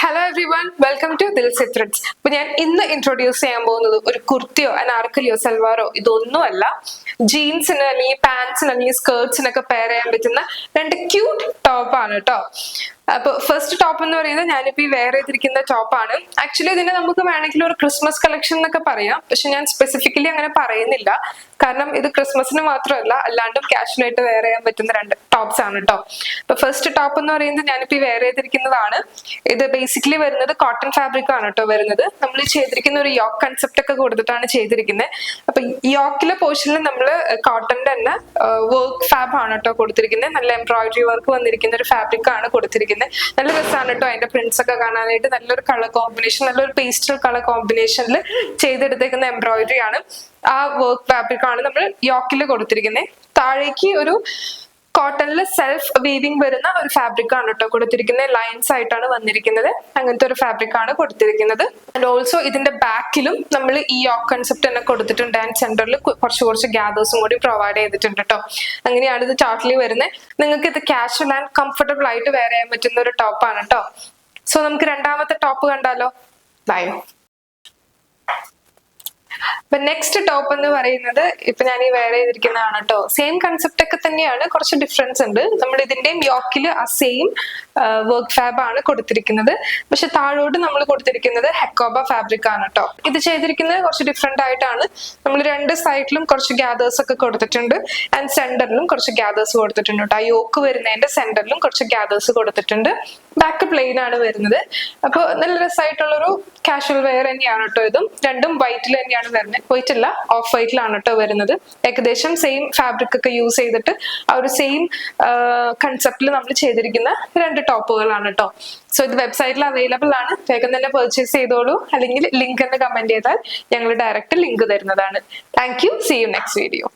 Hello everyone, welcome to Dilsi threads. അപ്പൊ ഞാൻ ഇന്ന് ഇൻട്രൊഡ്യൂസ് ചെയ്യാൻ പോകുന്നത് ഒരു കുർത്തിയോ അനാർക്കലിയോ സൽവാറോ ഇതൊന്നുമല്ല. ജീൻസിന് അല്ലെങ്കിൽ പാൻസിന് അല്ലെങ്കിൽ സ്കേർട്സിനൊക്കെ പെയർ ചെയ്യാൻ പറ്റുന്ന രണ്ട് ക്യൂട്ട് ടോപ്പാണ് കേട്ടോ. അപ്പൊ ഫസ്റ്റ് ടോപ്പ് എന്ന് പറയുന്നത് ഞാനിപ്പോ ഈ വെയർ ചെയ്തിരിക്കുന്ന ടോപ്പാണ്. ആക്ച്വലി ഇതിനെ നമുക്ക് വേണമെങ്കിൽ ഒരു ക്രിസ്മസ് കളക്ഷൻ എന്നൊക്കെ പറയാം, പക്ഷെ ഞാൻ സ്പെസിഫിക്കലി അങ്ങനെ പറയുന്നില്ല. കാരണം ഇത് ക്രിസ്മസിന് മാത്രമല്ല, അല്ലാണ്ടും കാഷ്വൽ ആയിട്ട് വെയർ ചെയ്യാൻ പറ്റുന്ന രണ്ട് ടോപ്സ് ആണ് കേട്ടോ. അപ്പൊ ഫസ്റ്റ് ടോപ്പ് എന്ന് പറയുന്നത് ഞാനിപ്പോ ഈ വെയർ ചെയ്തിരിക്കുന്നതാണ്. ഇത് ബേസിക്കലി വരുന്നത് കോട്ടൺ ഫാബ്രിക് ആണ് കേട്ടോ വരുന്നത്. നമ്മൾ ചെയ്തിരിക്കുന്ന ഒരു യോക്ക് കൺസെപ്റ്റ് ഒക്കെ കൊടുത്തിട്ടാണ് ചെയ്തിരിക്കുന്നത്. അപ്പൊ യോക്കിലെ പോർഷനിൽ നമ്മൾ കോട്ടന്റെ തന്നെ വർക്ക് ഫാബ് ആണ് കേട്ടോ കൊടുത്തിരിക്കുന്നത്. നല്ല എംബ്രോയിഡറി വർക്ക് വന്നിരിക്കുന്ന ഒരു ഫാബ്രിക് ആണ് കൊടുത്തിരിക്കുന്നത്. നല്ല രസമാണ് കേട്ടോ അതിന്റെ പ്രിന്റ്സ് ഒക്കെ കാണാനായിട്ട്. നല്ലൊരു കളർ കോമ്പിനേഷൻ, നല്ലൊരു പേസ്റ്റൽ കളർ കോമ്പിനേഷനിൽ ചെയ്തെടുത്തേക്കുന്ന എംബ്രോയിഡറി ആണ്. ആ വർക്ക് ഫാബ്രിക് ആണ് നമ്മൾ യോക്കിൽ കൊടുത്തിരിക്കുന്നത്. താഴേക്ക് ഒരു കോട്ടണിൽ സെൽഫ് വീവിംഗ് വരുന്ന ഒരു ഫാബ്രിക് ആണ് കേട്ടോ കൊടുത്തിരിക്കുന്നത്. ലൈൻസ് ആയിട്ടാണ് വന്നിരിക്കുന്നത്. അങ്ങനത്തെ ഒരു ഫാബ്രിക് ആണ് കൊടുത്തിരിക്കുന്നത്. ആൻഡ് ഓൾസോ ഇതിന്റെ ബാക്കിലും നമ്മൾ ഈ യോക്ക് കൺസെപ്റ്റ് തന്നെ കൊടുത്തിട്ടുണ്ട്. ആൻഡ് സെന്ററിൽ കുറച്ച് ഗ്യാദേഴ്സും കൂടി പ്രൊവൈഡ് ചെയ്തിട്ടുണ്ട് കേട്ടോ. അങ്ങനെയാണ് ഇത് ടോട്ടലി വരുന്നത്. നിങ്ങൾക്ക് ഇത് കാഷ്വൽ ആൻഡ് കംഫർട്ടബിൾ ആയിട്ട് വെയർ ചെയ്യാൻ പറ്റുന്ന ഒരു ടോപ്പാണ് കേട്ടോ. സോ നമുക്ക് രണ്ടാമത്തെ ടോപ്പ് കണ്ടാലോ? ബൈ. അപ്പൊ നെക്സ്റ്റ് ടോപ്പ് എന്ന് പറയുന്നത് ഇപ്പൊ ഞാൻ ഈ വെയർ ചെയ്തിരിക്കുന്നതാണ് കേട്ടോ. സെയിം കൺസെപ്റ്റ് ഒക്കെ തന്നെയാണ്, കുറച്ച് ഡിഫറൻസ് ഉണ്ട്. നമ്മൾ ഇതിന്റെയും യോക്കില് ആ സെയിം വർക്ക് ഫാബ് ആണ് കൊടുത്തിരിക്കുന്നത്. പക്ഷെ താഴോട്ട് നമ്മൾ കൊടുത്തിരിക്കുന്നത് ഹെക്കോബ ഫാബ്രിക് ആണ് കേട്ടോ. ഇത് ചെയ്തിരിക്കുന്നത് കുറച്ച് ഡിഫറെന്റ് ആയിട്ടാണ്. നമ്മൾ രണ്ട് സൈഡിലും കുറച്ച് ഗ്യാദേഴ്സ് ഒക്കെ കൊടുത്തിട്ടുണ്ട്. ആൻഡ് സെന്ററിലും കുറച്ച് ഗ്യാദേഴ്സ് കൊടുത്തിട്ടുണ്ട് കേട്ടോ. ആ യോക്ക് വരുന്നതിന്റെ സെന്ററിലും കുറച്ച് ഗ്യാദേഴ്സ് കൊടുത്തിട്ടുണ്ട്. ബാക്ക് പ്ലെയിൻ ആണ് വരുന്നത്. അപ്പൊ നല്ല രസമായിട്ടുള്ളൊരു കാഷ്വൽ വെയർ തന്നെയാണ് കേട്ടോ. ഇതും രണ്ടും വൈറ്റിൽ തന്നെയാണ് വരുന്നത്. വൈറ്റ് അല്ല, ഓഫ് വൈറ്റിലാണ് കേട്ടോ വരുന്നത്. ഏകദേശം സെയിം ഫാബ്രിക് ഒക്കെ യൂസ് ചെയ്തിട്ട് ആ ഒരു സെയിം കൺസെപ്റ്റിൽ നമ്മൾ ചെയ്തിരിക്കുന്ന രണ്ട് ടോപ്പുകളാണ് കേട്ടോ. സോ ഇത് വെബ്സൈറ്റിൽ അവൈലബിൾ ആണ്. വേഗം തന്നെ പർച്ചേസ് ചെയ്തോളൂ. അല്ലെങ്കിൽ ലിങ്ക് എന്ന് കമന്റ് ചെയ്താൽ ഞങ്ങൾ ഡയറക്റ്റ് ലിങ്ക് തരുന്നതാണ്. Thank you. See you next video.